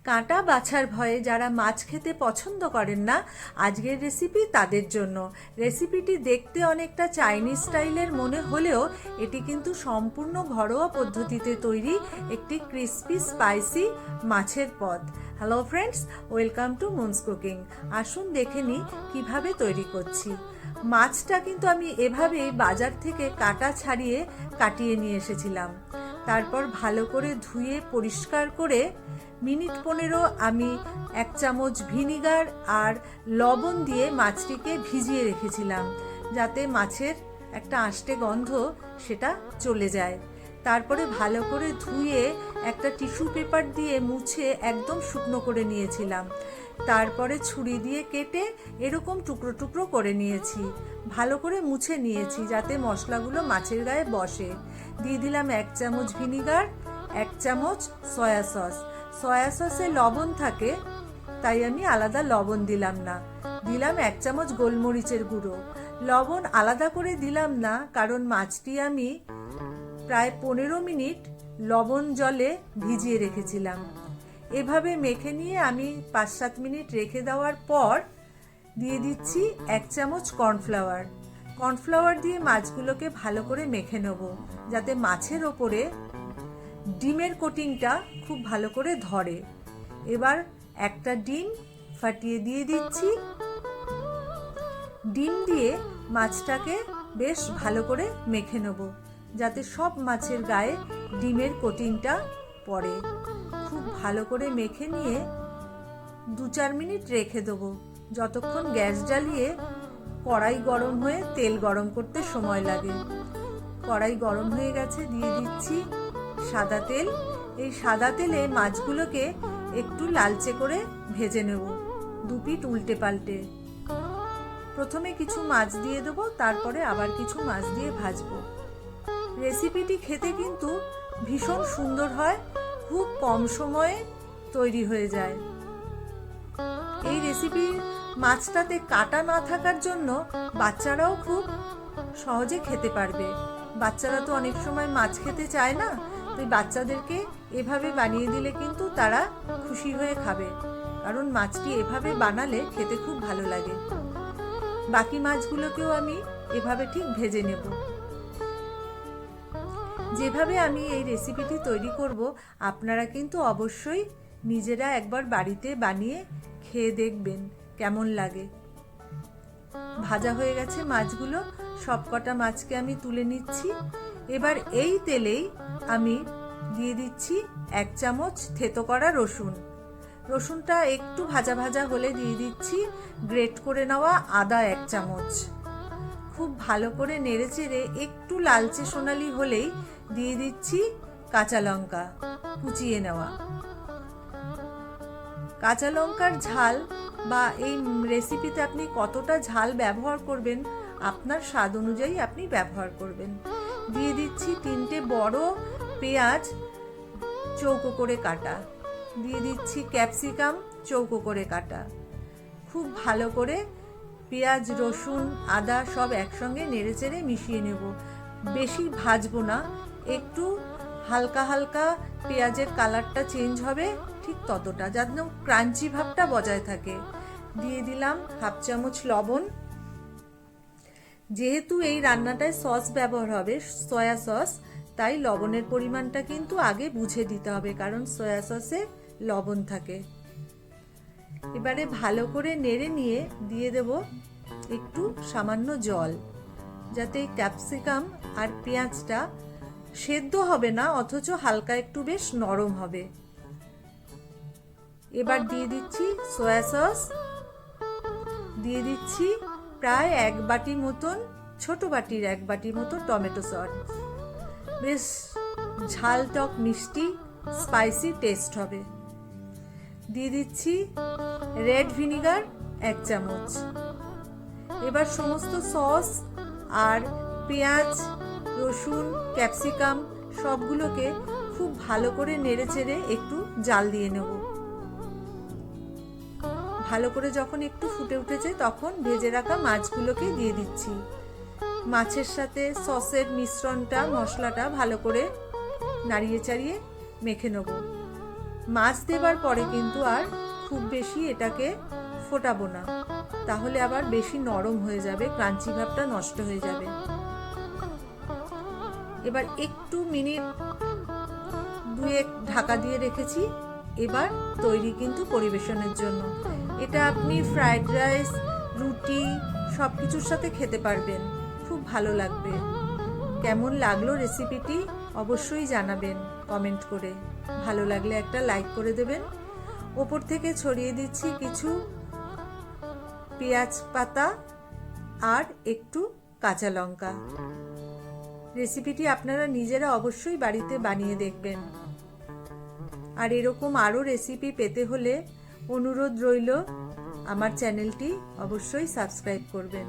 কাঁটা বাছার ভয়ে যারা মাছ খেতে পছন্দ করেন না, আজকের রেসিপি তাদের জন্য। রেসিপিটি দেখতে অনেকটা চাইনিজ স্টাইলের মনে হলেও এটি কিন্তু সম্পূর্ণ ঘরোয়া পদ্ধতিতে তৈরি একটি ক্রিস্পি স্পাইসি মাছের পদ। Hello friends, welcome to moons cooking. আসুন দেখে নিই কীভাবে তৈরি করছি। মাছটা কিন্তু আমি এভাবেই বাজার থেকে কাটা ছাড়িয়ে কাটিয়ে নিয়ে এসেছিলাম। তারপর ভালো করে ধুয়ে পরিষ্কার করে মিনিট 15 আমি 1 চামচ ভিনিগার আর লবণ দিয়ে মাছটিকে ভিজিয়ে রেখেছিলাম, যাতে মাছের একটা আষ্টে গন্ধ সেটা চলে যায়। তারপরে ভালো করে ধুয়ে একটা টিস্যু পেপার দিয়ে মুছে একদম শুকনো করে নিয়েছিলাম। তারপরে ছুরি দিয়ে কেটে এরকম টুকরো টুকরো করে নিয়েছি। ভালো করে মুছে নিয়েছি যাতে মশলাগুলো মাছের গায়ে বসে। দিয়ে দিলাম 1 চামচ ভিনিগার, 1 চামচ সয়া সস। সয়া সসে লবণ থাকে, তাই আমি আলাদা লবণ দিলাম না। দিলাম 1 চামচ গোলমরিচের গুঁড়ো। লবণ আলাদা করে দিলাম না, কারণ মাছটি আমি প্রায় 15 মিনিট লবণ জলে ভিজিয়ে রেখেছিলাম। এভাবে মেখে নিয়ে আমি 5-7 মিনিট রেখে দেওয়ার পর দিয়ে দিচ্ছি 1 চামচ কর্নফ্লাওয়ার। কর্নফ্লাওয়ার দিয়ে মাছগুলোকে ভালো করে মেখে নেব, যাতে মাছের ওপরে ডিমের কোটিংটা খুব ভালো করে ধরে। এবার একটা ডিম ফাটিয়ে দিয়ে দিচ্ছি। ডিম দিয়ে মাছটাকে বেশ ভালো করে মেখে নেব, যাতে সব মাছের গায়ে ডিমের কোটিংটা পড়ে। খুব ভালো করে মেখে নিয়ে 2-4 মিনিট রেখে দেবো, যতক্ষণ গ্যাস জ্বালিয়ে কড়াই গরম হয়ে তেল গরম করতে সময় লাগে। কড়াই গরম হয়ে গেছে, দিয়ে দিচ্ছি সাদা তেল। এই সাদা তেলে মাছগুলোকে একটু লালচে করে ভেজে নেব, 2 পিঠ উল্টে পাল্টে। প্রথমে কিছু মাছ দিয়ে দেবো, তারপরে আবার কিছু মাছ দিয়ে ভাজবো। রেসিপিটি খেতে কিন্তু ভীষণ সুন্দর হয়, খুব কম সময়ে তৈরি হয়ে যায়। এই রেসিপি মাছটাতে কাটা না থাকার জন্য বাচ্চারাও খুব সহজে খেতে পারবে। বাচ্চারা তো অনেক সময় মাছ খেতে চায় না, তাই বাচ্চাদেরকে এভাবে বানিয়ে দিলে কিন্তু তারা খুশি হয়ে খাবে, কারণ মাছটি এভাবে বানালে খেতে খুব ভালো লাগে। বাকি মাছগুলোকেও আমি এভাবে ঠিক ভেজে নেব। যেভাবে আমি এই রেসিপিটি তৈরি করব, আপনারা কিন্তু অবশ্যই নিজেরা একবার বাড়িতে বানিয়ে খেয়ে দেখবেন কেমন লাগে। ভাজা হয়ে গেছে মাছগুলো, সবকটা মাছকে আমি তুলে নিচ্ছি। এবার এই তেলেই আমি দিয়ে দিচ্ছি 1 চামচ থেতো করা রসুন। রসুনটা একটু ভাজা ভাজা হলে দিয়ে দিচ্ছি গ্রেট করে নেওয়া আদা 1 চামচ। খুব ভালো করে নেড়েচেড়ে একটু লালচে সোনালি হলেই দিয়ে দিচ্ছি কাঁচা লঙ্কা কুচিয়ে নেওয়া। কাঁচা লঙ্কার ঝাল বা এই রেসিপিতে আপনি কতটা ঝাল ব্যবহার করবেন আপনার স্বাদ অনুযায়ী আপনি ব্যবহার করবেন। দিয়ে দিচ্ছি 3টে বড় পেঁয়াজ চৌকো করে কাটা। দিয়ে দিচ্ছি ক্যাপসিকাম চৌকো করে কাটা। খুব ভালো করে পেঁয়াজ, রসুন, আদা সব একসঙ্গে নেড়েচেড়ে মিশিয়ে নেব। বেশি ভাজবো না, একটু হালকা হালকা পেঁয়াজের কালারটা চেঞ্জ হবে ঠিক ততটা, যেন ক্রাঞ্চি ভাবটা বজায় থাকে। দিয়ে দিলাম 1/2 চামচ লবণ। যেহেতু এই রান্নাটায় সস ব্যবহার হবে, সয়া সস, তাই লবণের পরিমাণটা কিন্তু আগে বুঝে দিতে হবে, কারণ সয়া সসে লবণ থাকে। এবারে ভালো করে নেড়ে নিয়ে দিয়ে দেব একটু সামান্য জল, যাতে ক্যাপসিকাম আর পেঁয়াজটা সেদ্ধ হবে না, অথচ হালকা একটু বেশ নরম হবে। এবার দিয়ে দিচ্ছি সয়া সস। দিয়ে দিচ্ছি প্রায় 1 বাটি মতন, ছোট বাটির 1 বাটি মতো টমেটো সস। বেশ ঝাল টক মিষ্টি স্পাইসি টেস্ট হবে। দিয়ে দিচ্ছি রেড ভিনিগার 1 চামচ। এবার সমস্ত সস আর পেঁয়াজ, রসুন, ক্যাপসিকাম সবগুলোকে খুব ভালো করে নেড়েচেড়ে একটু জাল দিয়ে নেব। ভালো করে যখন একটু ফুটে উঠেছে, তখন ভেজে রাখা মাছগুলোকে দিয়ে দিচ্ছি। মাছের সাথে সসের মিশ্রণটা, মশলাটা ভালো করে নাড়িয়ে চাড়িয়ে মেখে নেব। মাছ দেবার পরে কিন্তু আর খুব বেশি এটাকে ফোটাবো না, তাহলে আবার বেশি নরম হয়ে যাবে, ক্রাঞ্চি ভাবটা নষ্ট হয়ে যাবে। এবার একটু মিনিট 2-1 ঢাকা দিয়ে রেখেছি। এবার তৈরি কিন্তু পরিবেশনের জন্য। এটা আপনি ফ্রাইড রাইস, রুটি সব কিছুর সাথে খেতে পারবেন, খুব ভালো লাগবে। কেমন লাগলো রেসিপিটি অবশ্যই জানাবেন কমেন্ট করে। ভালো লাগলে একটা লাইক করে দেবেন। ওপর থেকে ছড়িয়ে দিচ্ছি কিছু পেঁয়াজ পাতা আর একটু কাঁচা লঙ্কা। রেসিপিটি আপনারা নিজেরা অবশ্যই বাড়িতে বানিয়ে দেখবেন। আর এরকম আরও রেসিপি পেতে হলে অনুরোধ রইল আমার চ্যানেলটি অবশ্যই সাবস্ক্রাইব করবেন।